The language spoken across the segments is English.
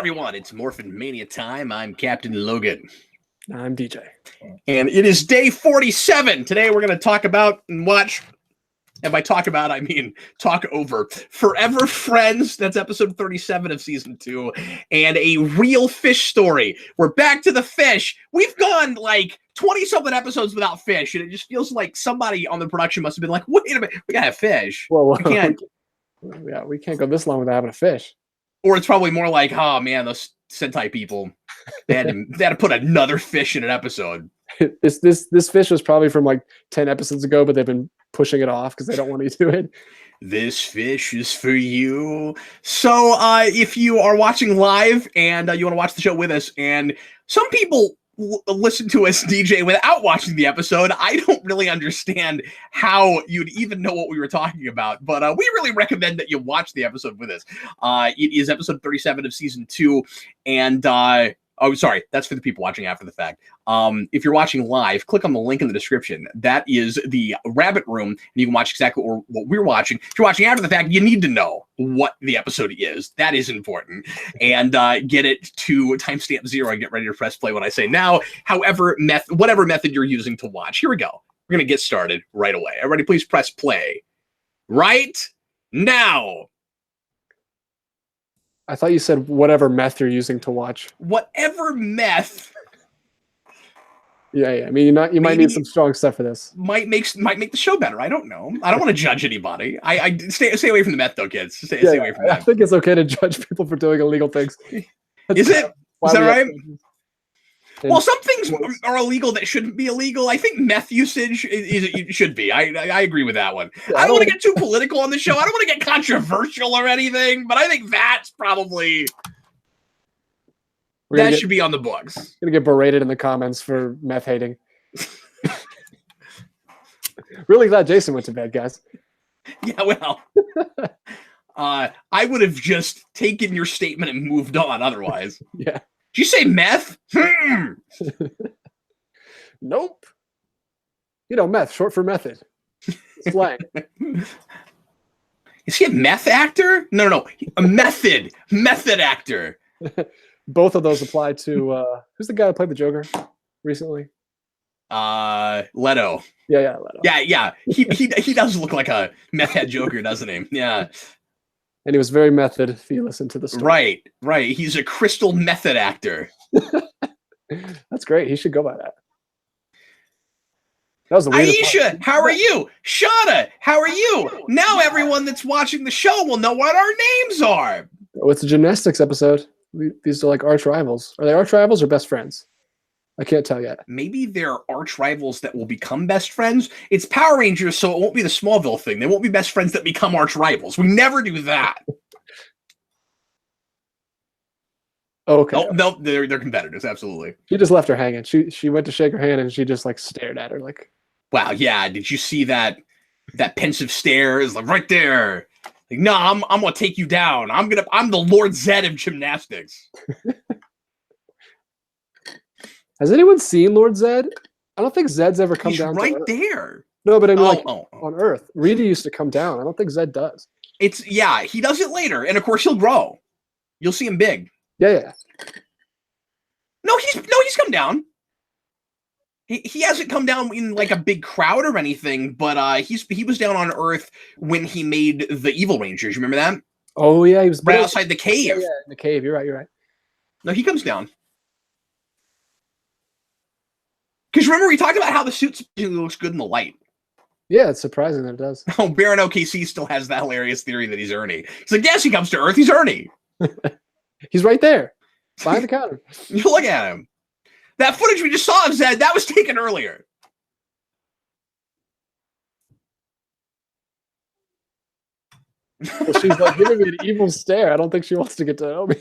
everyone, it's Morphin Mania time. I'm Captain Logan. I'm DJ. And it is day 47. Today we're going to talk about and watch, and by talk about, I mean talk over, Forever Friends. That's episode 37 of season 2. And a real fish story. We're back to the fish. We've gone like 20-something episodes without fish, and it just feels like somebody on the production must have been like, wait a minute, we got to have fish. Well, we can't. Yeah, we can't go this long without having a fish. Or it's probably more like, oh man, those Sentai people, they had to put another fish in an episode. This fish was probably from like 10 episodes ago, but they've been pushing it off because they don't want to do it. This fish is for you. So if you are watching live and you want to watch the show with us, and some people listen to us DJ without watching the episode, I don't really understand how you'd even know what we were talking about, but we really recommend that you watch the episode with us. It is episode 37 of season 2, and oh, sorry, that's for the people watching after the fact. If you're watching live, click on the link in the description. That is the Rabbit Room, and you can watch exactly what we're watching. If you're watching after the fact, you need to know what the episode is. That is important. And get it to timestamp 0 and get ready to press play when I say now. However, whatever method you're using to watch. Here we go. We're going to get started right away. Everybody, please press play right now. I thought you said whatever meth you're using to watch. Whatever meth. Yeah. I mean, you might need some strong stuff for this. Might make the show better. I don't know. I don't want to judge anybody. I stay away from the meth though, kids. Stay away from that. I think it's okay to judge people for doing illegal things. Is it? Is that right? Well, some things are illegal that shouldn't be illegal. I think meth usage should be. I agree with that one. I don't want to get too political on the show. I don't want to get controversial or anything, but I think that's probably should be on the books. Gonna get berated in the comments for meth hating. Really glad Jason went to bed, guys. Yeah, well, I would have just taken your statement and moved on otherwise. Yeah. Did you say meth? Nope. You know, meth, short for method. Slang. Is he a meth actor? No. A method actor. Both of those apply to, who's the guy who played the Joker recently? Leto. Yeah, Leto. Yeah. He does look like a meth head Joker, doesn't he? Yeah. And he was very method if you listen to the story. Right. He's a crystal method actor. That's great. He should go by that. That was the Aisha, how are you? Shana, how are you? Now everyone that's watching the show will know what our names are. Oh, it's a gymnastics episode. These are like arch rivals. Are they arch rivals or best friends? I can't tell yet. Maybe they're arch rivals that will become best friends. It's Power Rangers, so it won't be the Smallville thing. They won't be best friends that become arch rivals. We never do that. Okay. Oh, no, they're competitors, absolutely. She just left her hanging. She went to shake her hand and she just like stared at her like. Wow, yeah. Did you see that pensive stare? Is like right there. Like, no, I'm gonna take you down. I'm the Lord Zed of gymnastics. Has anyone seen Lord Zed? I don't think Zed's ever come down. Right to Earth. there. No, but I mean, on Earth. Rita used to come down. I don't think Zed does. He does it later, and of course he'll grow. You'll see him big. Yeah. No, he's come down. He hasn't come down in like a big crowd or anything, but he was down on Earth when he made the Evil Rangers. You remember that? Oh yeah, he was right outside the cave. Yeah, in the cave. You're right. No, he comes down. Because remember, we talked about how the suit looks good in the light. Yeah, it's surprising that it does. Oh, Baron OKC still has that hilarious theory that he's Ernie. He's like, yes, he comes to Earth. He's Ernie. He's right there, behind the counter. You look at him. That footage we just saw of Zed, that was taken earlier. Well, she's like giving me an evil stare. I don't think she wants to get to know me.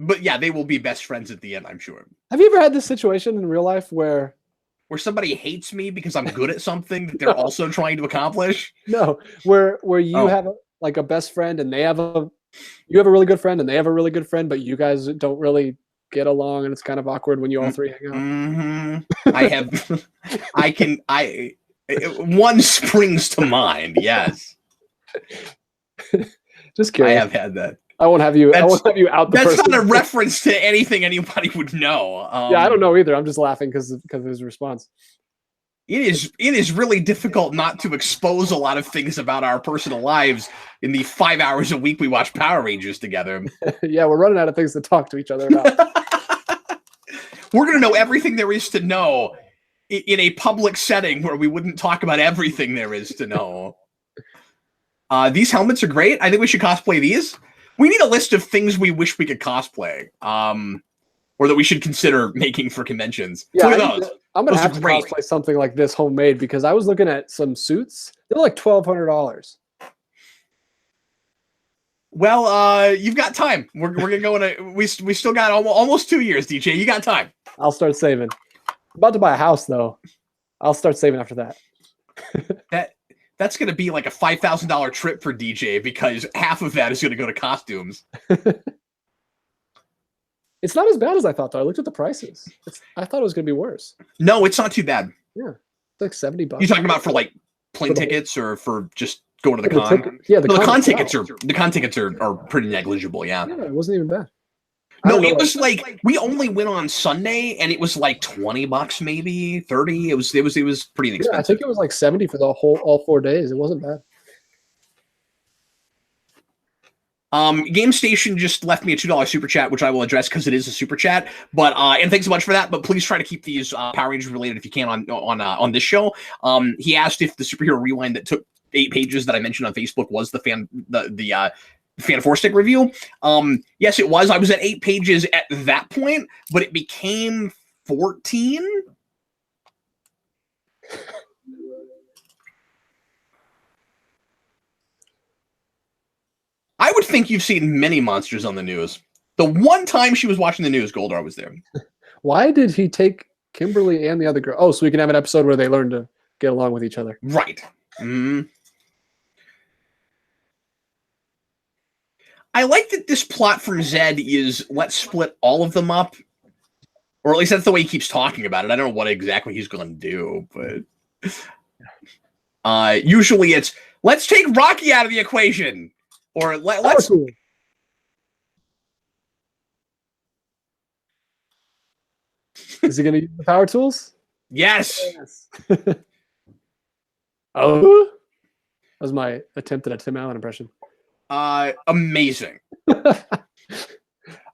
But yeah, they will be best friends at the end, I'm sure. Have you ever had this situation in real life where somebody hates me because I'm good at something that they're also trying to accomplish? No, where you have a best friend and you have a really good friend and they have a really good friend, but you guys don't really get along and it's kind of awkward when you all three hang out. Mm-hmm. One springs to mind. Yes. Just curious. I have had that. I won't have you out the That's person. not a reference to anything anybody would know. Yeah, I don't know either. I'm just laughing because of his response. It is really difficult not to expose a lot of things about our personal lives in the 5 hours a week we watch Power Rangers together. Yeah, we're running out of things to talk to each other about. We're going to know everything there is to know in a public setting where we wouldn't talk about everything there is to know. These helmets are great. I think we should cosplay these. We need a list of things we wish we could cosplay, or that we should consider making for conventions. Yeah, Look at those. I'm going to have to cosplay something like this homemade because I was looking at some suits. They're like $1,200. Well, you've got time. We're going to go in a... We still got almost 2 years, DJ. You got time. I'll start saving. I'm about to buy a house, though. I'll start saving after that. That's going to be like a $5,000 trip for DJ because half of that is going to go to costumes. It's not as bad as I thought, though. I looked at the prices. I thought it was going to be worse. No, it's not too bad. Yeah, it's like $70. You talking about for like plane tickets or for just going to the con? Yeah, the con tickets are pretty negligible. Yeah, it wasn't even bad. No, it was like we only went on Sunday, and it was like $20, maybe 30. It was pretty inexpensive. Yeah, I think it was like 70 for all 4 days. It wasn't bad. Game Station just left me a $2 super chat, which I will address because it is a super chat. But and thanks so much for that. But please try to keep these Power Rangers related if you can on this show. He asked if the superhero rewind that took 8 pages that I mentioned on Facebook was the Fan 4 Stick review. Yes, it was. I was at 8 pages at that point, but it became 14. I would think you've seen many monsters on the news. The one time she was watching the news, Goldar was there. Why did he take Kimberly and the other girl? Oh, so we can have an episode where they learn to get along with each other. Right. I like that this plot from Zed is let's split all of them up. Or at least that's the way he keeps talking about it. I don't know what exactly he's going to do, but usually it's let's take Rocky out of the equation. Or let's... Is he going to use the power tools? Yes. Oh, that was my attempt at a Tim Allen impression. Amazing. I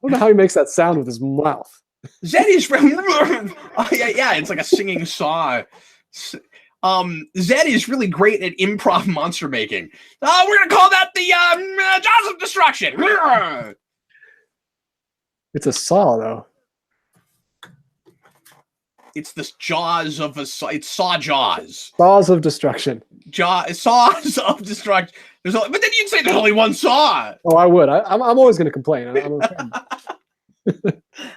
don't know how he makes that sound with his mouth. Zed is yeah, it's like a singing saw. Zed is really great at improv monster making. We're gonna call that the Jaws of Destruction. It's a saw, though. It's the jaws of a saw. It's saw jaws. Saws of destruction. Saws of destruction. But then you'd say there's only one saw. Oh, I would. I'm always going to complain.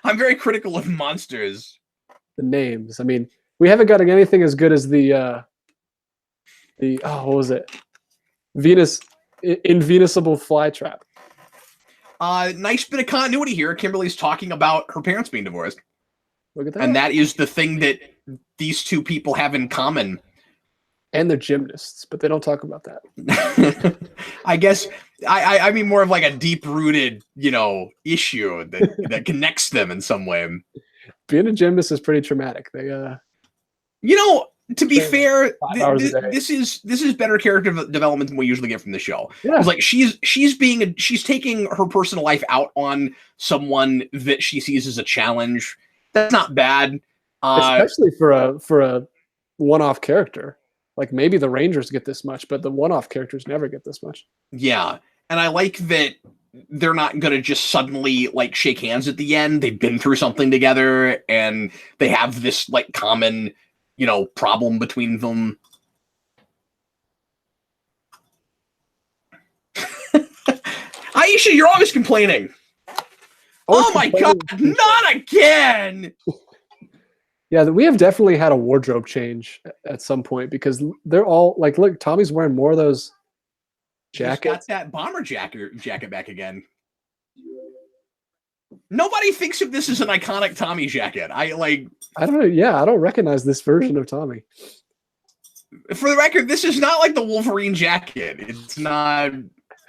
I'm very critical of monsters. The names. I mean, we haven't got anything as good as the what was it? Invenusible flytrap. Nice bit of continuity here. Kimberly's talking about her parents being divorced. Look at that. And that is the thing that these two people have in common. And they're gymnasts, but they don't talk about that. I guess I mean more of like a deep-rooted, issue that connects them in some way. Being a gymnast is pretty traumatic. They to be fair, this is better character development than we usually get from the show. Yeah. It's like she's taking her personal life out on someone that she sees as a challenge. That's not bad. Especially for a one-off character. Like maybe the Rangers get this much, but the one-off characters never get this much. Yeah. And I like that they're not going to just suddenly like shake hands at the end. They've been through something together and they have this like common, problem between them. Aisha, you're always complaining. Oh my God, not again. Yeah, we have definitely had a wardrobe change at some point because they're all like, look, Tommy's wearing more of those jackets. He's got that bomber jacket back again. Nobody thinks of this as an iconic Tommy jacket. I don't know. Yeah, I don't recognize this version of Tommy. For the record, this is not like the Wolverine jacket. It's not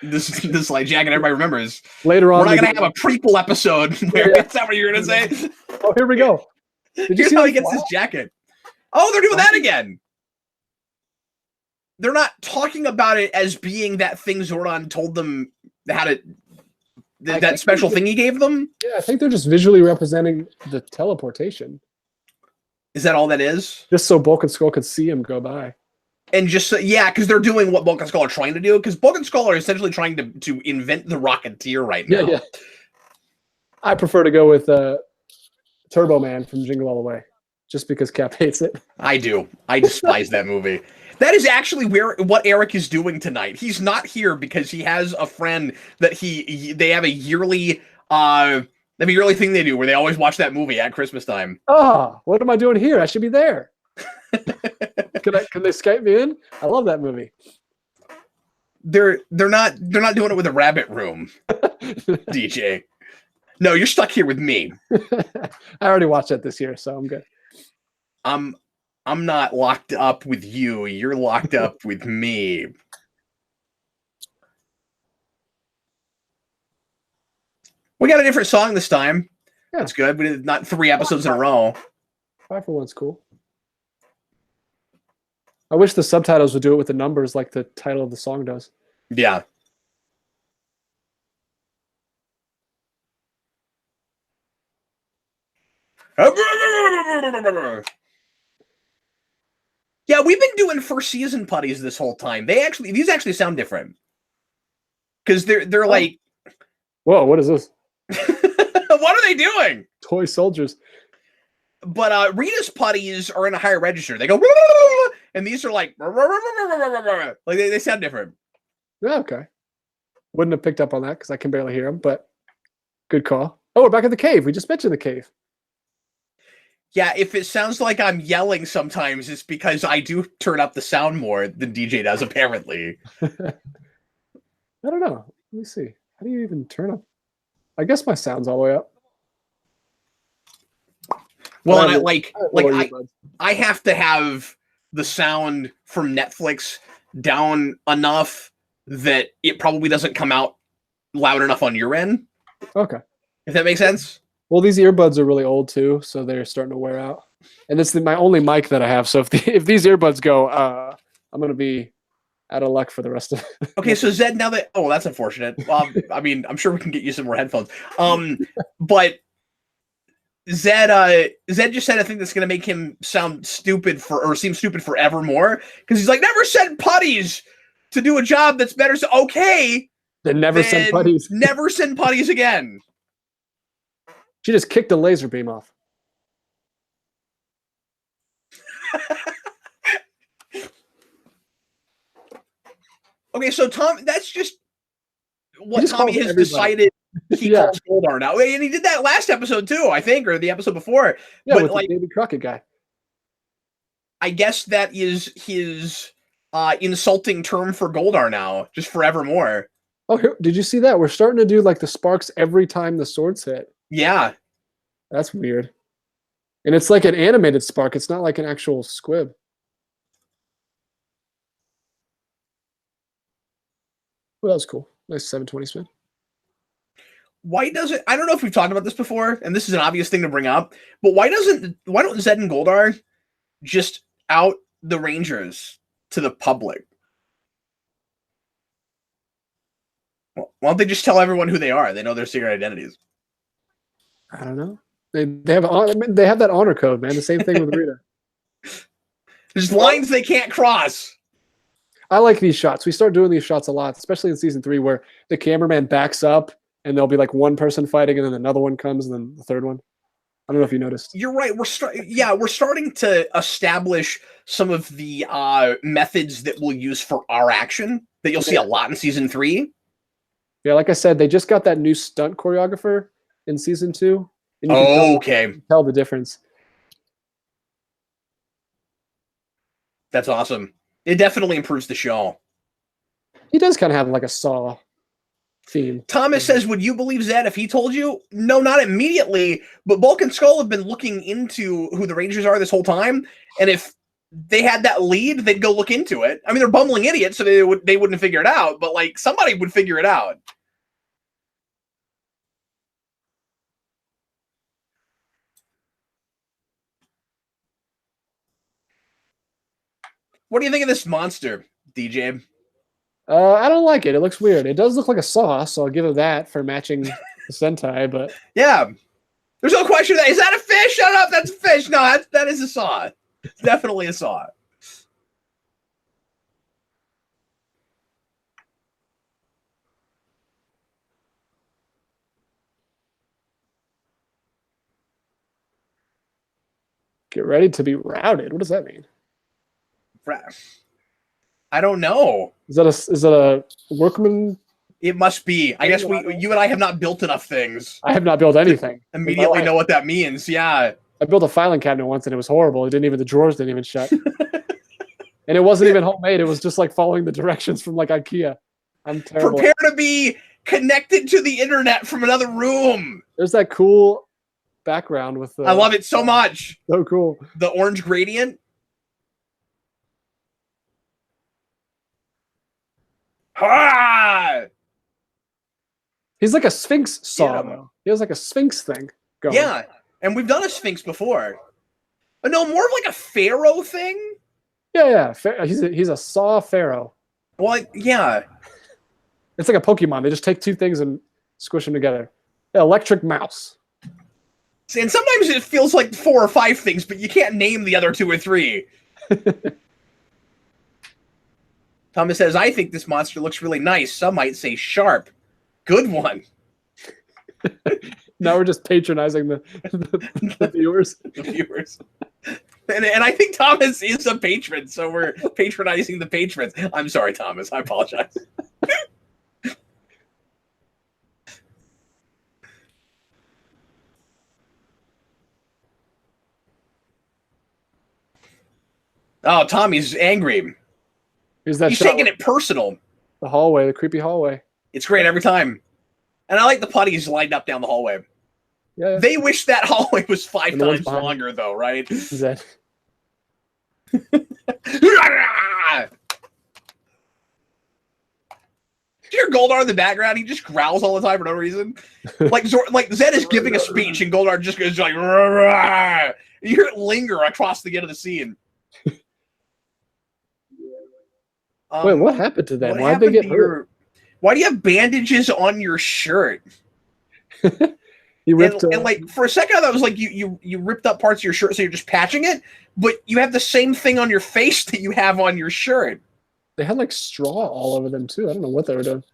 this like jacket everybody remembers. Later on, we're not gonna have a prequel episode where it's that what you're gonna say. Oh, here we go. Did you see how he gets this jacket? Oh, they're doing that again. They're not talking about it as being that thing Zordon told them how to. That special thing he gave them? Yeah, I think they're just visually representing the teleportation. Is that all that is? Just so Bulk and Skull could see him go by. And just, yeah, because they're doing what Bulk and Skull are trying to do. Because Bulk and Skull are essentially trying to invent the Rocketeer right now. Yeah. I prefer to go with Turbo Man from Jingle All the Way. Just because Cap hates it. I do. I despise that movie. That is actually what Eric is doing tonight. He's not here because he has a friend that they have a yearly thing they do where they always watch that movie at Christmas time. Oh, what am I doing here? I should be there. Can they Skype me in? I love that movie. They're not doing it with a rabbit room, DJ. No, you're stuck here with me. I already watched that this year, so I'm good. I'm not locked up with you. You're locked up with me. We got a different song this time. Yeah. That's good. We did not 3 episodes in a row. 5 for 1's cool. I wish the subtitles would do it with the numbers like the title of the song does. Yeah. Yeah, we've been doing first season putties this whole time. These actually sound different. Because they're like, whoa, what is this? What are they doing? Toy soldiers. But Rita's putties are in a higher register. They go, and these are like they sound different. Yeah, okay. Wouldn't have picked up on that because I can barely hear them, but good call. Oh, we're back at the cave. We just mentioned the cave. Yeah, if it sounds like I'm yelling sometimes, it's because I do turn up the sound more than DJ does, apparently. I don't know. Let me see. How do you even turn up? I guess my sound's all the way up. Well, and I have to have the sound from Netflix down enough that it probably doesn't come out loud enough on your end. Okay. If that makes sense. Well, these earbuds are really old too, so they're starting to wear out. And it's my only mic that I have. So if these earbuds go, I'm going to be out of luck for the rest of it. Okay, so Zed, now that that's unfortunate. I mean, I'm sure we can get you some more headphones. But Zed just said a thing that's going to make him sound stupid seem stupid forevermore because he's like, never send putties to do a job that's better. So okay, then never send putties. Never send putties again. She just kicked the laser beam off. Okay, so Tom, that's just what Tommy has decided he calls Goldar now. And he did that last episode too, I think, or the episode before. Yeah, but with the Davy Crockett guy. I guess that is his insulting term for Goldar now, just forevermore. Oh, did you see that? We're starting to do like the sparks every time the swords hit. Yeah. That's weird. And it's like an animated spark. It's not like an actual squib. Well, that was cool. Nice 720 spin. Why doesn't, I don't know if we've talked about this before, and this is an obvious thing to bring up, but why don't Zed and Goldar just out the Rangers to the public? Why don't they just tell everyone who they are? They know their secret identities. I don't know. They have that honor code, man. The same thing with Rita. There's lines they can't cross. I like these shots. We start doing these shots a lot, especially in season 3, where the cameraman backs up and there'll be like one person fighting, and then another one comes, and then the third one. I don't know if you noticed. You're right. We're starting to establish some of the methods that we'll use for our action that you'll see a lot in season 3. Yeah, like I said, they just got that new stunt choreographer in season 2. And you can tell the difference. That's awesome. It definitely improves the show. He does kind of have like a Saw theme. Thomas says, would you believe Zed if he told you? No, not immediately, but Bulk and Skull have been looking into who the Rangers are this whole time, and if they had that lead, they'd go look into it. I mean, they're bumbling idiots, so they wouldn't figure it out, but like somebody would figure it out. What do you think of this monster, DJ? I don't like it. It looks weird. It does look like a saw, so I'll give it that for matching the Sentai, but Yeah. There's no question that is that a fish? Shut up, that's a fish. No, that is a saw. It's definitely a saw. get ready to be routed. What does that mean? I don't know. Is that a workman? It must be. I guess you and I have not built enough things. I have not built anything. Immediately know what that means. Yeah. I built a filing cabinet once and it was horrible. The drawers didn't even shut. And it wasn't even homemade. It was just like following the directions from like IKEA. I'm terrible. Prepare to be connected to the internet from another room. There's that cool background with the... I love it so much. So cool. The orange gradient. Ah! He's like a Sphinx saw, though. He has like a Sphinx thing going. Yeah, and we've done a Sphinx before. But no, more of like a pharaoh thing. Yeah. He's a saw pharaoh. Well, yeah. It's like a Pokemon. They just take two things and squish them together. Electric mouse. And sometimes it feels like 4 or 5 things, but you can't name the other 2 or 3. Thomas says, I think this monster looks really nice. Some might say sharp. Good one. Now we're just patronizing the viewers. The viewers. And I think Thomas is a patron, so we're patronizing the patrons. I'm sorry, Thomas. I apologize. Oh, Tommy's angry. He's taking it personal. The hallway, the creepy hallway. It's great every time. And I like the putties lined up down the hallway. Yeah. They wish that hallway was 5 times longer, though, right? Is that... Do you hear Goldar in the background? He just growls all the time for no reason. Like Zed is giving a speech, and Goldar just goes like, rah, rah. You hear it linger across the end of the scene. Wait, what happened to them? Why'd they get hurt? Why do you have bandages on your shirt? You ripped and like for a second I thought it was like you ripped up parts of your shirt, so you're just patching it, but you have the same thing on your face that you have on your shirt. They had like straw all over them too. I don't know what they were doing.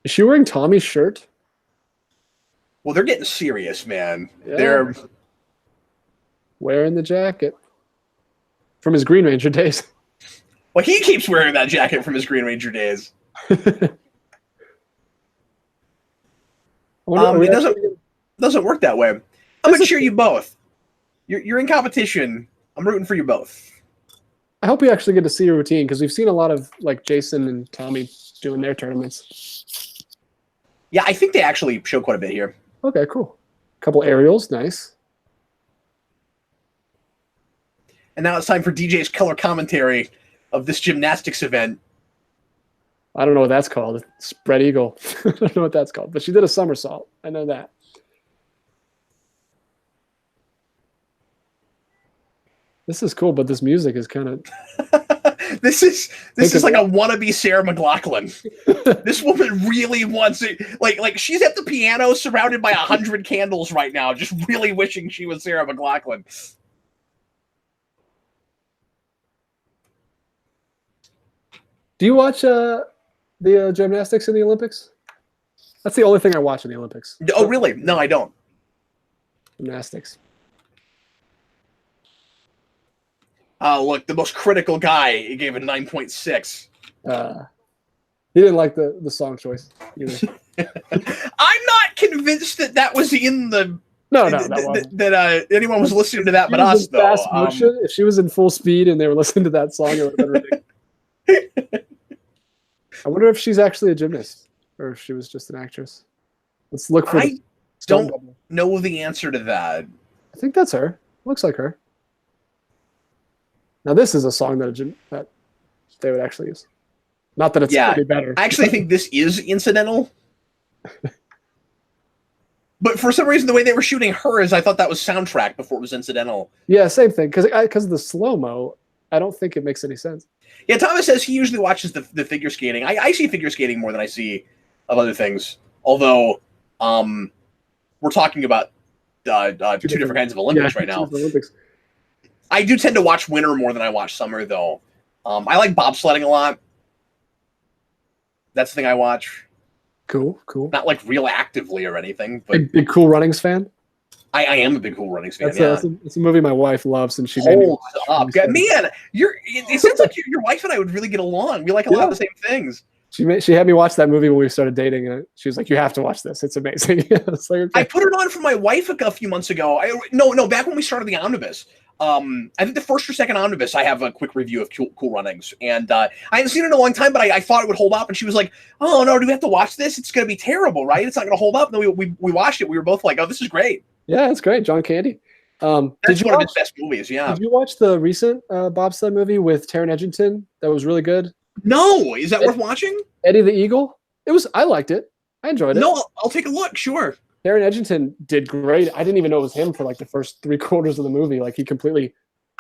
Is she wearing Tommy's shirt? Well, they're getting serious, man. Yeah. They're wearing the jacket from his Green Ranger days. Well, he keeps wearing that jacket from his Green Ranger days. It doesn't work that way. I'm gonna cheer you both. You're in competition. I'm rooting for you both. I hope we actually get to see your routine, because we've seen a lot of like Jason and Tommy doing their tournaments. Yeah, I think they actually show quite a bit here. Okay, cool. Couple aerials, nice. And now it's time for DJ's color commentary of this gymnastics event. I don't know what that's called. Spread eagle. I don't know what that's called, but she did a somersault. I know that. This is cool, but this music is kind of... This is like a wannabe Sarah McLachlan. This woman really wants it. Like she's at the piano surrounded by 100 candles right now, just really wishing she was Sarah McLachlan. Do you watch the gymnastics in the Olympics? That's the only thing I watch in the Olympics. Oh, really? No, I don't. Gymnastics. Look, the most critical guy, he gave a 9.6. He didn't like the song choice either. I'm not convinced that was in the... No, that wasn't. That anyone was listening to that but us, though. Fast motion, if she was in full speed and they were listening to that song, it would have been ridiculous. I wonder if she's actually a gymnast or if she was just an actress. Let's look for... I don't know the answer to that. I think that's her. Looks like her. Now this is a song that they would actually use. Not that it's any better. I actually think this is incidental. But for some reason, the way they were shooting hers, I thought that was soundtrack before it was incidental. Yeah, same thing. Because of the slow-mo, I don't think it makes any sense. Yeah, Thomas says he usually watches the figure skating. I see figure skating more than I see of other things. Although, we're talking about two different kinds of Olympics right now. Olympics. I do tend to watch winter more than I watch summer, though. I like bobsledding a lot. That's the thing I watch. Cool. Not like real actively or anything, but big Cool Runnings fan. I am a big Cool Runnings fan. It's a movie my wife loves, and she holds up. Man, it seems like your wife and I would really get along. We like a lot of the same things. She had me watch that movie when we started dating, and she was like, "You have to watch this. It's amazing." Like, okay. I put it on for my wife a few months ago. Back when we started the Omnibus. I think the first or second Omnibus, I have a quick review of Cool Runnings. And I hadn't seen it in a long time, but I thought it would hold up. And she was like, "Oh, no, do we have to watch this? It's going to be terrible, right? It's not going to hold up." And then we watched it. We were both like, "Oh, this is great." Yeah, it's great. John Candy. That's one of his best movies, yeah. Did you watch the recent bobsled movie with Taron Egerton? That was really good. No. Is that worth watching? Eddie the Eagle? I liked it. I enjoyed it. No, I'll take a look, sure. Taron Egerton did great. I didn't even know it was him for like the first 3/4 of the movie. Like he completely...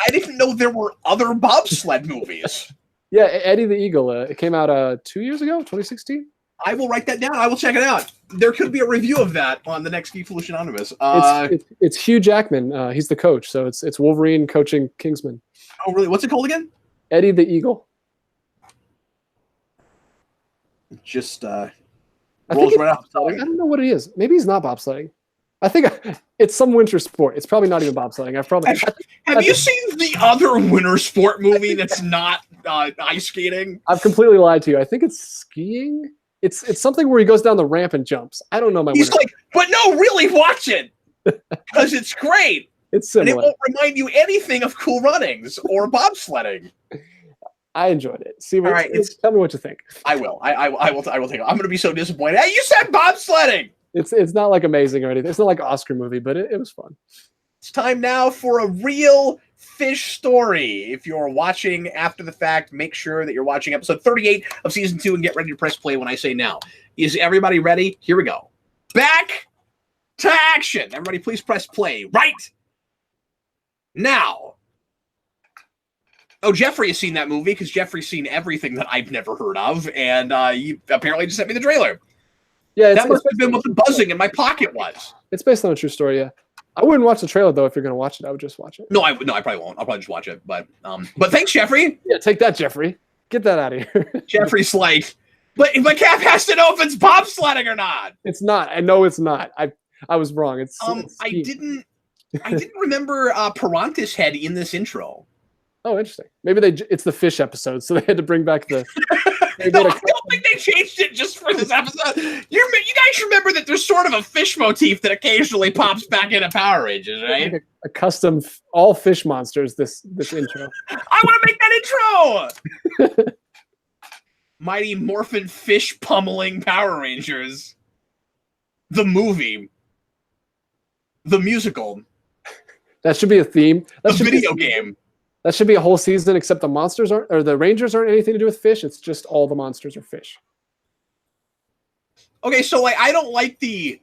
I didn't know there were other bobsled movies. Yeah, Eddie the Eagle. It came out 2 years ago, 2016. I will write that down. I will check it out. There could be a review of that on the next Geekvolution Omnibus. It's Hugh Jackman. He's the coach, so it's Wolverine coaching Kingsman. Oh, really? What's it called again? Eddie the Eagle. Just rolls right off. I don't know what it is. Maybe he's not bobsledding. I think it's some winter sport. It's probably not even bobsledding. Have you seen the other winter sport movie that's not ice skating? I've completely lied to you. I think it's skiing. It's something where he goes down the ramp and jumps. I don't know my. He's like, but no, really watch it because it's great. It's similar. And it won't remind you anything of Cool Runnings or bobsledding. I enjoyed it. All right, tell me what you think. I will. I will take it. I'm going to be so disappointed. Hey, you said bobsledding. It's not like amazing or anything. It's not like an Oscar movie, but it was fun. It's time now for a real fish story. If you're watching after the fact, make sure that you're watching episode 38 of season 2 and get ready to press play when I say now. Is everybody ready? Here we go. Back to action. Everybody please press play right now. Oh, Jeffrey has seen that movie because Jeffrey's seen everything that I've never heard of, and he apparently just sent me the trailer. Yeah, that must have been what the buzzing in my pocket was. It's based on a true story, yeah. I wouldn't watch the trailer though. If you're going to watch it, I would just watch it. No, I probably won't. I'll probably just watch it. But thanks, Jeffrey. Yeah, take that, Jeffrey. Get that out of here. Jeffrey's like, but Cap has to know if it's bobsledding or not. It's not. I know it's not. I was wrong. It's I didn't remember Parantis head in this intro. Oh, interesting. Maybe it's the fish episode, so they had to bring back the. No, I don't think they changed it just for this episode. You guys remember that there's sort of a fish motif that occasionally pops back into Power Rangers, right? Like a custom all fish monsters. This intro. I want to make that intro. Mighty Morphin Fish Pummeling Power Rangers. The movie. The musical. That should be a theme. The video game. That should be a whole season, except the monsters aren't, or the Rangers aren't anything to do with fish. It's just all the monsters are fish. Okay, so I don't like the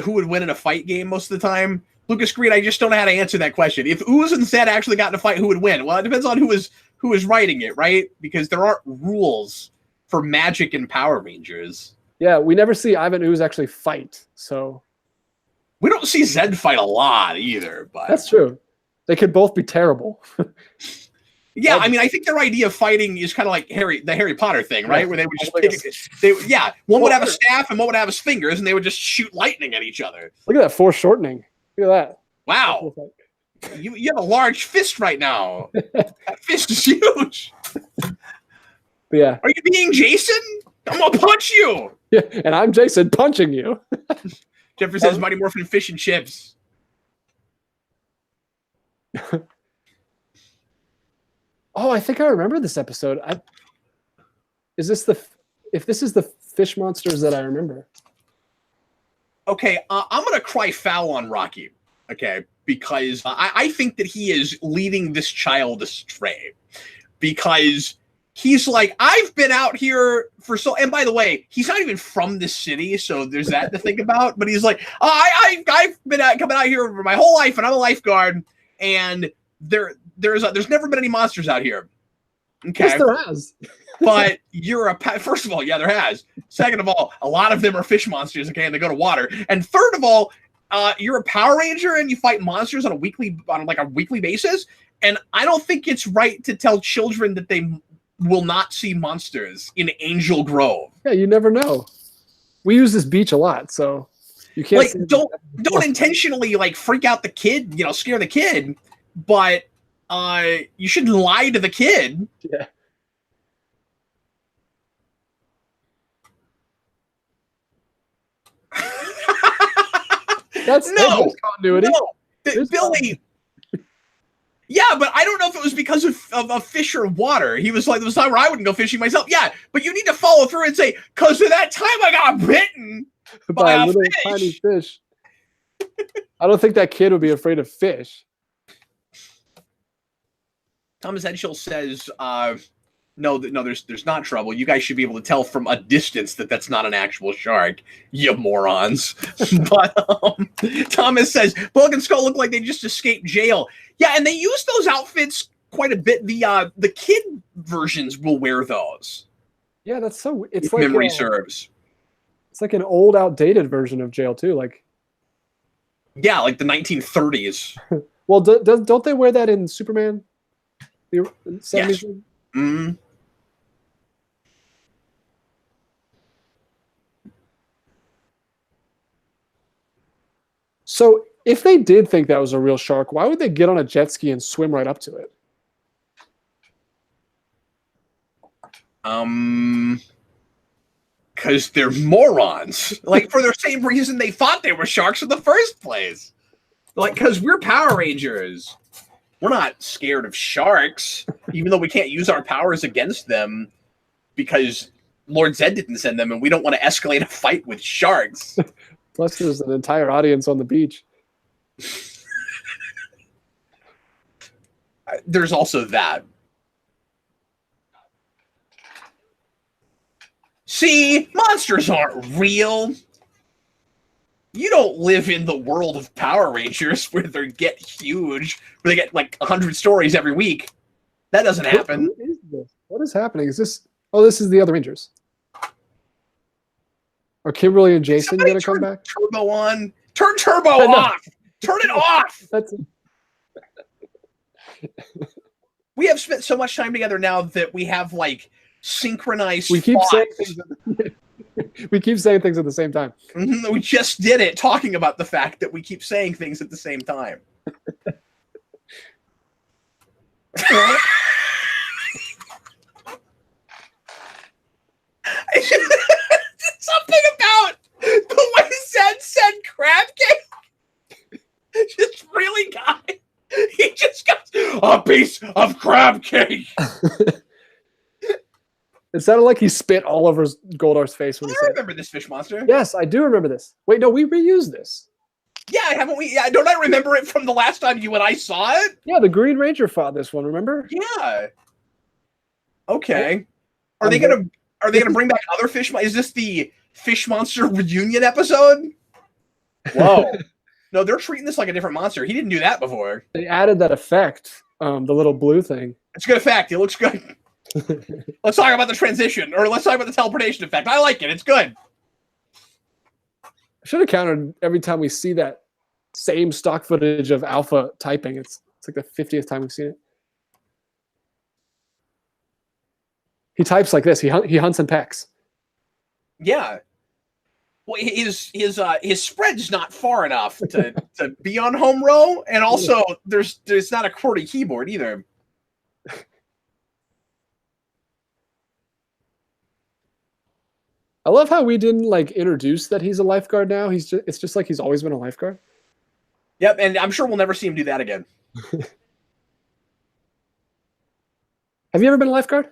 who would win in a fight game most of the time. Lucas Green, I just don't know how to answer that question. If Ooze and Zed actually got in a fight, who would win? Well, it depends on who is writing it, right? Because there aren't rules for magic and Power Rangers. Yeah, we never see Ivan Ooze actually fight, so we don't see Zed fight a lot either. But that's true. They could both be terrible. Yeah, I mean, I think their idea of fighting is kind of like the Harry Potter thing, right? Where they would just one would have a staff and one would have his fingers, and they would just shoot lightning at each other. Look at that foreshortening. Look at that. Wow. You have a large fist right now. That fist is huge. But yeah. Are you being Jason? I'm gonna punch you. Yeah, and I'm Jason punching you. Jeffrey says Mighty Morphin Fish and Chips. Oh, I think I remember this episode. If this is the fish monsters that I remember. Okay, I'm gonna cry foul on Rocky. Okay, because I think that he is leading this child astray. Because he's like, I've been out here for so, and by the way, he's not even from this city, so there's that to think about. But he's like, I've been coming out here for my whole life, and I'm a lifeguard, and there's never been any monsters out here. Okay, yes, there has. But first of all, yeah, there has. Second of all, a lot of them are fish monsters. Okay, and they go to water. And third of all, you're a Power Ranger and you fight monsters on a weekly basis. And I don't think it's right to tell children that they will not see monsters in Angel Grove. Yeah, you never know. We use this beach a lot, so you can't. Like, don't intentionally like freak out the kid, scare the kid, but you shouldn't lie to the kid. Yeah. That's continuity. No, Billy. Yeah, but I don't know if it was because of fish or water. He was like, there was time where I wouldn't go fishing myself. Yeah, but you need to follow through and say, because of that time I got bitten by a little tiny fish. I don't think that kid would be afraid of fish. Thomas Edghill says, no, there's not trouble. You guys should be able to tell from a distance that that's not an actual shark, you morons. But Thomas says, Bug and Skull look like they just escaped jail. Yeah, and they use those outfits quite a bit. The kid versions will wear those. Yeah, that's so. It's like memory serves. It's like an old, outdated version of jail too. Like, yeah, like the 1930s. Well, don't they wear that in Superman? The 70s? Yes. Mm-hmm. So if they did think that was a real shark, why would they get on a jet ski and swim right up to it? Because they're morons. Like, for the same reason they thought they were sharks in the first place. Like, because we're Power Rangers. We're not scared of sharks, even though we can't use our powers against them because Lord Zed didn't send them, and we don't want to escalate a fight with sharks. Plus, there's an entire audience on the beach. There's also that. See, monsters aren't real. You don't live in the world of Power Rangers where they get huge, where they get like 100 stories every week. That doesn't happen. What is this? What is happening? Is this? Oh, this is the other Rangers. Are Kimberly and Jason going to come back? Turbo on. Turn turbo off. Turn it off. That's. We have spent so much time together now that we have like synchronized. We keep saying things. We keep saying things at the same time. Mm-hmm. We just did it, talking about the fact that we keep saying things at the same time. Something about the way Zed said crab cake just really got it. He just got a piece of crab cake. It sounded like he spit all over Goldar's face when he said, remember this fish monster? Yes, I do remember this. Wait, no, we reused this. Yeah, haven't we? Yeah, don't I remember it from the last time you and I saw it? Yeah, the Green Ranger fought this one, remember? Yeah. Okay. Are they gonna bring back other fish? Is this the fish monster reunion episode? Whoa. No, they're treating this like a different monster. He didn't do that before. They added that effect, the little blue thing. It's a good effect. It looks good. Let's talk about the transition, or let's talk about the teleportation effect. I like it. It's good. I should have counted every time we see that same stock footage of Alpha typing. It's like the 50th time we've seen it. He types like this. He hunts and pecks. Yeah. Well, his spread's not far enough to be on home row, and also there's not a QWERTY keyboard either. I love how we didn't like introduce that he's a lifeguard now. It's just like he's always been a lifeguard. Yep, and I'm sure we'll never see him do that again. Have you ever been a lifeguard?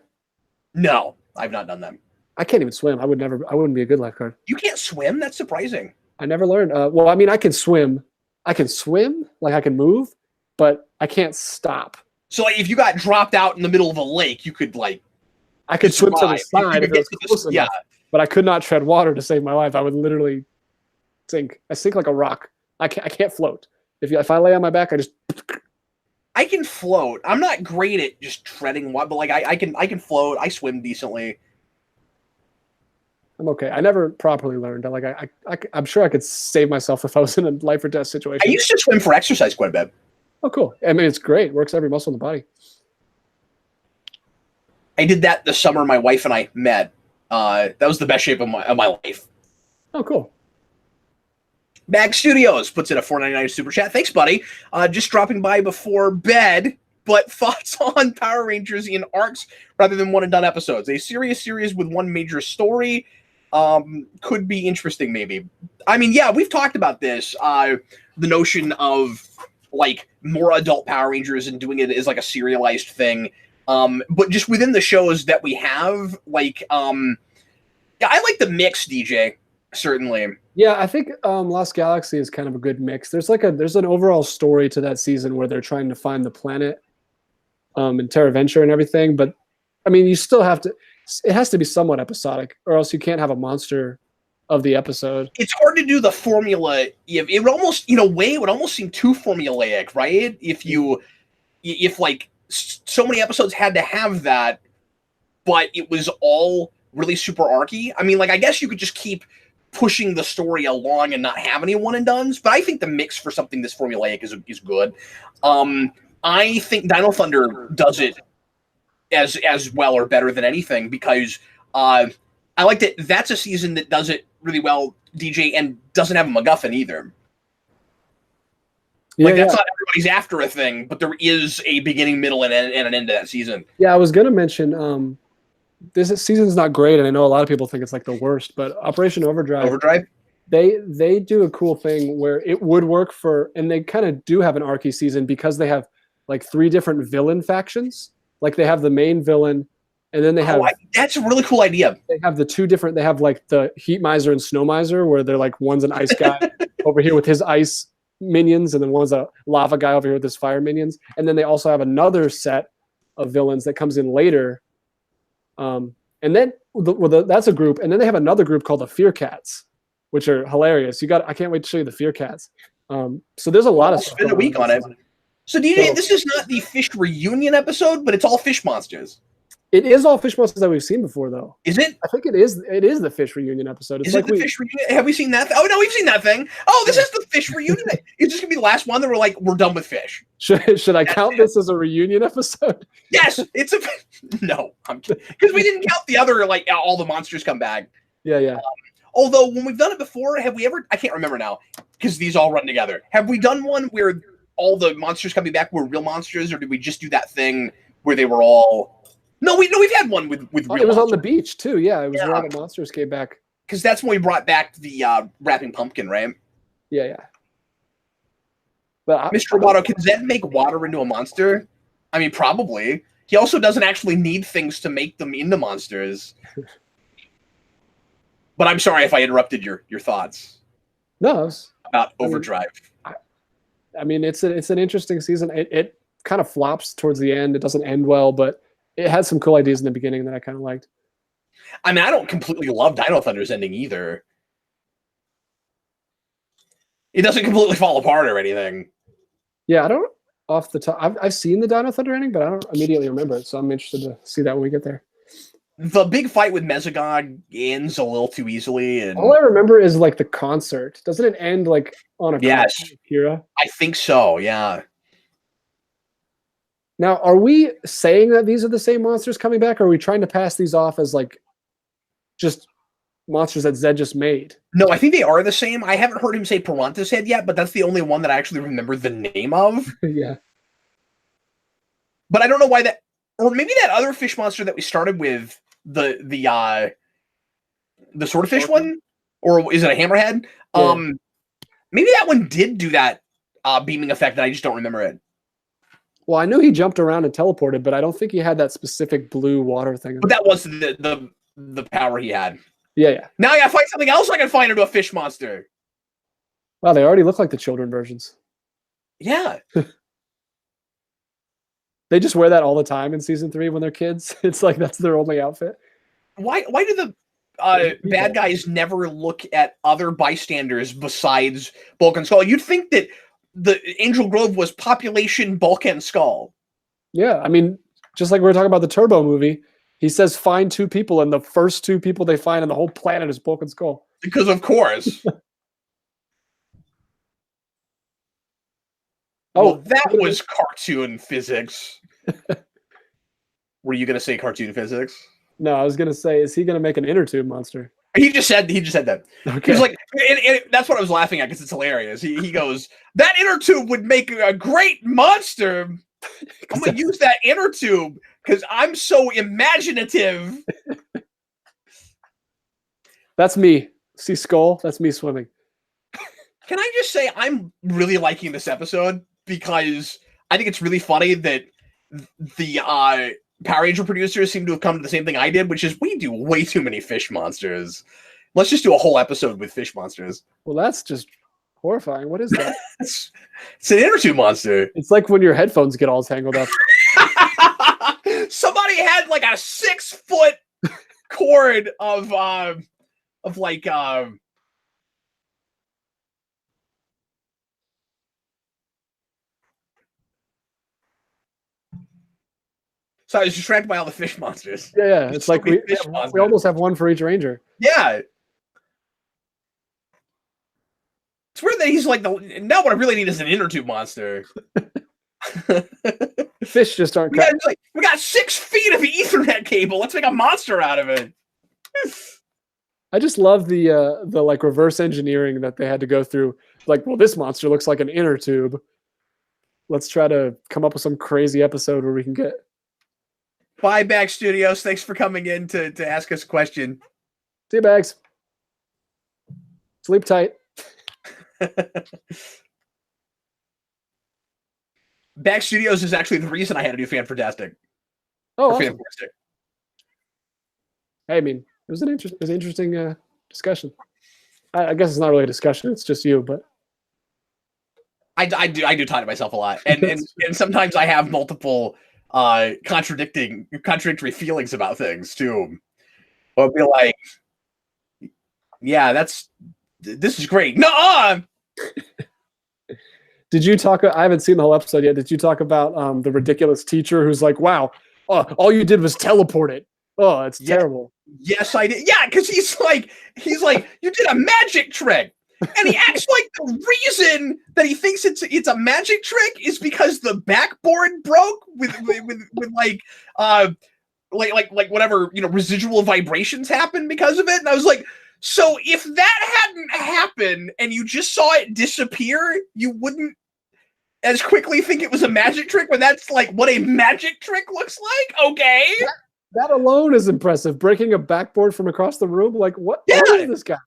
No, I've not done that. I can't even swim. I wouldn't be a good lifeguard. You can't swim? That's surprising. I never learned. Well, I mean, I can swim. I can swim, like I can move, but I can't stop. So like if you got dropped out in the middle of a lake, you could like I could swim to the survive. side if it was close enough, but I could not tread water to save my life. I would literally sink. I sink like a rock. I can't float. If I lay on my back, I can float. I'm not great at just treading water, but like I can float. I swim decently. I'm okay. I never properly learned. Like I'm sure I could save myself if I was in a life or death situation. I used to swim for exercise quite a bit. Oh, cool. I mean, it's great. It works every muscle in the body. I did that the summer my wife and I met. That was the best shape of my life. Oh, cool. Bag Studios puts in a $4.99 super chat. Thanks, buddy. Just dropping by before bed, but thoughts on Power Rangers in arcs rather than one and done episodes. A serious series with one major story could be interesting, maybe. I mean, yeah, we've talked about this. The notion of like more adult Power Rangers and doing it as like a serialized thing. But just within the shows that we have, like, yeah, I like the mix, DJ, certainly. Yeah, I think Lost Galaxy is kind of a good mix. There's an overall story to that season where they're trying to find the planet and Terraventure and everything. But I mean, you still have to. It has to be somewhat episodic, or else you can't have a monster of the episode. It's hard to do the formula. It would almost, in a way, it would almost seem too formulaic, right? If like so many episodes had to have that, but it was all really super archy. I mean, like, I guess you could just keep pushing the story along and not have any one and dones, but I think the mix for something this formulaic is good. I think Dino Thunder does it as well or better than anything because I like that that's a season that does it really well, DJ, and doesn't have a MacGuffin either. Yeah, like, that's not everybody's after a thing, but there is a beginning, middle, and an end to that season. Yeah, I was going to mention this season's not great, and I know a lot of people think it's like the worst, but Operation Overdrive, they do a cool thing where it would work for, and they kind of do have an archy season because they have like 3 different villain factions. Like they have the main villain, and then they have that's a really cool idea. They have the 2 different. They have like the Heat Miser and Snow Miser, where they're like one's an ice guy over here with his ice minions, and then one's a lava guy over here with his fire minions. And then they also have another set of villains that comes in later. And then that's a group, and then they have another group called the Fear Cats, which are hilarious. I can't wait to show you the Fear Cats. So there's a lot of stuff. Spend a week on it. So DJ, this is not the fish reunion episode, but it's all fish monsters. It is all fish monsters that we've seen before, though. Is it? I think it is. It is the fish reunion episode. It's is it the fish reunion? Have we seen that? Oh no, we've seen that thing. Oh, this is the fish reunion. It's just gonna be the last one that we're done with fish. Should I count this as a reunion episode? Yes, it's a. No, I'm kidding. Because we didn't count the other all the monsters come back. Yeah. Although when we've done it before, have we ever? I can't remember now because these all run together. Have we done one where all the monsters coming back were real monsters, or did we just do that thing where they were all? No, we've had one with real. It was monsters on the beach too. Yeah, it was where all the monsters came back. Because that's when we brought back the rapping pumpkin, right? Yeah. But Mr. Watto, can Zed make water into a monster? I mean, probably. He also doesn't actually need things to make them into monsters. But I'm sorry if I interrupted your thoughts. No, about Overdrive. I mean, it's an interesting season. It kind of flops towards the end. It doesn't end well, but it had some cool ideas in the beginning that I kind of liked. I mean, I don't completely love Dino Thunder's ending either. It doesn't completely fall apart or anything. Yeah, I don't off the top. I've seen the Dino Thunder ending, but I don't immediately remember it. So I'm interested to see that when we get there. The big fight with Mesogog ends a little too easily. And all I remember is like the concert. Doesn't it end like on a yes, Kira? I think so. Yeah. Now, are we saying that these are the same monsters coming back, or are we trying to pass these off as like just monsters that Zed just made? No, I think they are the same. I haven't heard him say Piranha's Head yet, but that's the only one that I actually remember the name of. Yeah. But I don't know why that, or maybe that other fish monster that we started with, the swordfish one, or is it a hammerhead? Yeah. Maybe that one did do that beaming effect, and I just don't remember it. Well, I knew he jumped around and teleported, but I don't think he had that specific blue water thing. But that was the power he had. Yeah. Now I gotta find something else I can find into a fish monster. Wow, they already look like the children versions. Yeah. They just wear that all the time in season 3 when they're kids. It's like that's their only outfit. Why do the bad guys never look at other bystanders besides Bulk and Skull? You'd think that the Angel Grove was population Bulk and Skull. Yeah, I mean, just like we were talking about the Turbo movie, he says find 2 people, and the first 2 people they find on the whole planet is Bulk and Skull. Because of course. Well, that was cartoon physics. Were you going to say cartoon physics? No, I was going to say, is he going to make an inner tube monster? He just said that. Okay. He's like, and that's what I was laughing at because it's hilarious. He goes, that inner tube would make a great monster. I'm going to use that inner tube because I'm so imaginative. That's me. See Skull? That's me swimming. Can I just say I'm really liking this episode because I think it's really funny that the Power Ranger producers seem to have come to the same thing I did, which is we do way too many fish monsters. Let's just do a whole episode with fish monsters. Well, that's just horrifying. What is that? It's an inner tube monster. It's like when your headphones get all tangled up. Somebody had like a 6-foot cord of like so I was distracted by all the fish monsters. Yeah. It's like we almost have one for each ranger. Yeah. It's weird that he's like now what I really need is an inner tube monster. Fish just aren't. We got 6 feet of Ethernet cable. Let's make a monster out of it. I just love the like reverse engineering that they had to go through. Like, well, this monster looks like an inner tube. Let's try to come up with some crazy episode where we can get. Bye, Back Studios. Thanks for coming in to ask us a question. See you, Bags. Sleep tight. Back Studios is actually the reason I had to do Fantastic. Oh, awesome. Hey, I mean, it was an interesting discussion. I guess it's not really a discussion; it's just you. But I do talk to myself a lot, and sometimes I have multiple contradictory feelings about things too. I'll be like, "Yeah, this is great." No. Did you talk? I haven't seen the whole episode yet. Did you talk about the ridiculous teacher who's like, "Wow, all you did was teleport it. Oh, it's terrible." Yes, I did. Yeah, because he's like, you did a magic trick, and he acts like the reason that he thinks it's a magic trick is because the backboard broke with like whatever residual vibrations happened because of it, and I was like. So if that hadn't happened and you just saw it disappear, you wouldn't as quickly think it was a magic trick when that's like what a magic trick looks like? Okay. That alone is impressive. Breaking a backboard from across the room? Like, what? Yeah. What is this guy?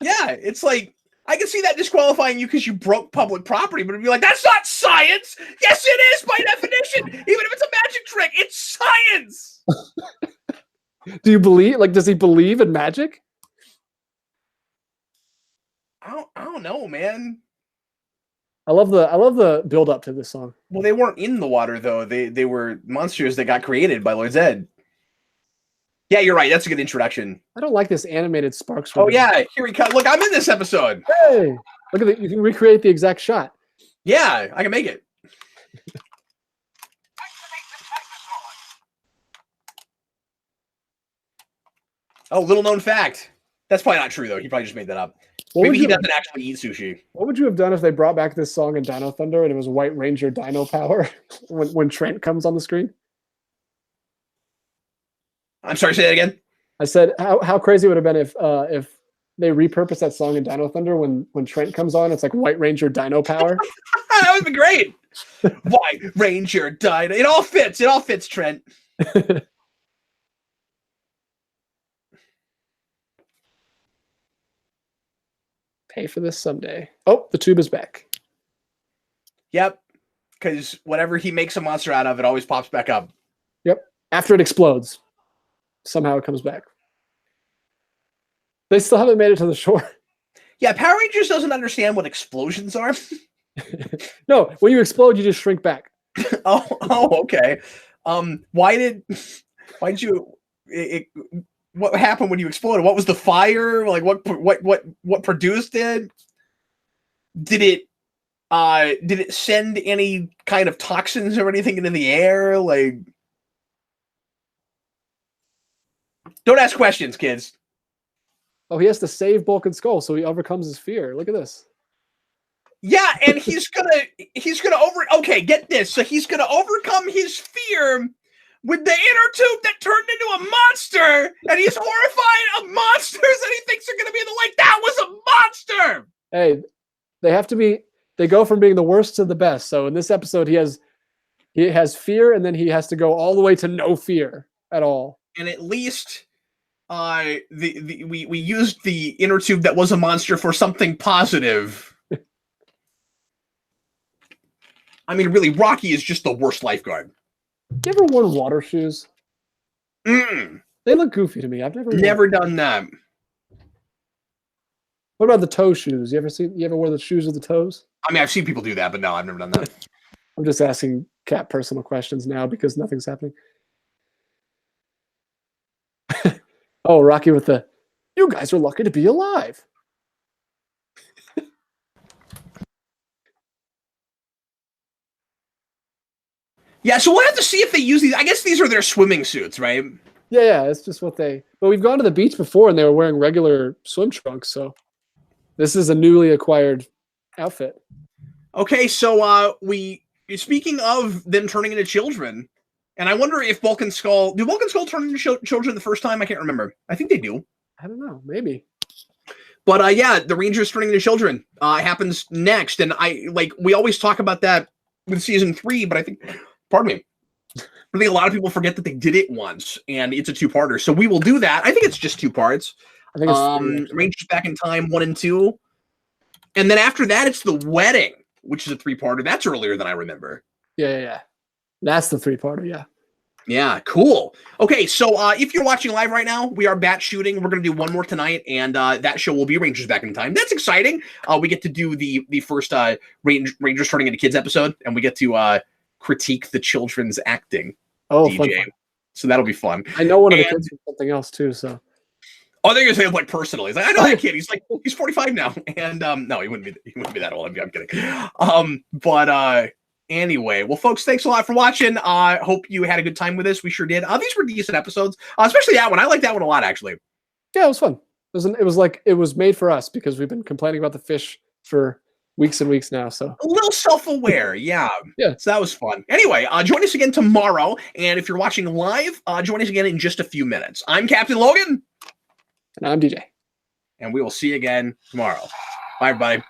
Yeah, it's like, I can see that disqualifying you because you broke public property, but it'd be like, that's not science! Yes, it is by definition! Even if it's a magic trick, it's science! Do you believe, does he believe in magic? I don't know, man. I love the build up to this song. Well, they weren't in the water though. They were monsters that got created by Lord Zed. Yeah, you're right. That's a good introduction. I don't like this animated Sparks. Oh yeah, here we come. Look, I'm in this episode. Hey, look at that! You can recreate the exact shot. Yeah, I can make it. Oh, little known fact. That's probably not true though. He probably just made that up. Maybe he doesn't actually eat sushi. What would you have done if they brought back this song in Dino Thunder and it was White Ranger Dino Power when Trent comes on the screen? I'm sorry, say that again. I said how crazy would it have been if they repurposed that song in Dino Thunder when Trent comes on, it's like White Ranger Dino Power. That would be great. White Ranger Dino. It all fits. It all fits, Trent. Pay for this someday. Oh, the tube is back. Yep. Because whatever he makes a monster out of, it always pops back up. Yep. After it explodes, somehow it comes back. They still haven't made it to the shore. Yeah, Power Rangers doesn't understand what explosions are. No, when you explode, you just shrink back. Okay. Why did you? What happened when you exploded? What was the fire? Like what produced it? Did it send any kind of toxins or anything into the air? Like, don't ask questions, kids. Oh, he has to save Bulk and Skull, so he overcomes his fear. Look at this. Yeah, and he's gonna okay, get this. So he's gonna overcome his fear with the inner tube that turned into a monster, and he's horrified of monsters, and he thinks they're gonna be like, that was a monster. Hey, they go from being the worst to the best. So in this episode, he has fear, and then he has to go all the way to no fear at all. And at least we used the inner tube that was a monster for something positive. I mean, really, Rocky is just the worst lifeguard. You ever worn water shoes? Mm. They look goofy to me. I've never done that. What about the toe shoes? You ever wear the shoes with the toes? I mean, I've seen people do that, but no, I've never done that. I'm just asking Cat personal questions now because nothing's happening. Oh, Rocky with the, you guys are lucky to be alive. Yeah, so we'll have to see if they use these. I guess these are their swimming suits, right? Yeah, it's just what they... But we've gone to the beach before and they were wearing regular swim trunks, so this is a newly acquired outfit. Okay, so speaking of them turning into children, and I wonder if Bulk and Skull... Do Bulk and Skull turn into children the first time? I can't remember. I think they do. I don't know, maybe. But yeah, the Rangers turning into children happens next, and we always talk about that with season 3, but I think... Pardon me. I think a lot of people forget that they did it once, and it's a 2-parter. So we will do that. I think it's just 2 parts. I think it's Rangers Back in Time 1 and 2, and then after that, it's the wedding, which is a 3-parter. That's earlier than I remember. Yeah. That's the 3-parter. Yeah. Yeah, cool. Okay, so if you're watching live right now, we are bat shooting. We're gonna do one more tonight, and that show will be Rangers Back in Time. That's exciting. We get to do the first Rangers turning into kids episode, and we get to critique the children's acting. Oh, DJ. fun. So that'll be fun. I know one of the kids from something else too. So, oh, they're gonna say like personally. He's like, I know that kid. He's 45 now, and no, he wouldn't be that old. I'm kidding. But anyway, well, folks, thanks a lot for watching. I hope you had a good time with this. We sure did. These were decent episodes, especially that one. I like that one a lot, actually. Yeah, it was fun. It was made for us because we've been complaining about the fish for weeks and weeks now. So a little self-aware. Yeah. So that was fun. Anyway, join us again tomorrow. And if you're watching live, join us again in just a few minutes. I'm Captain Logan. And I'm DJ. And we will see you again tomorrow. Bye, everybody.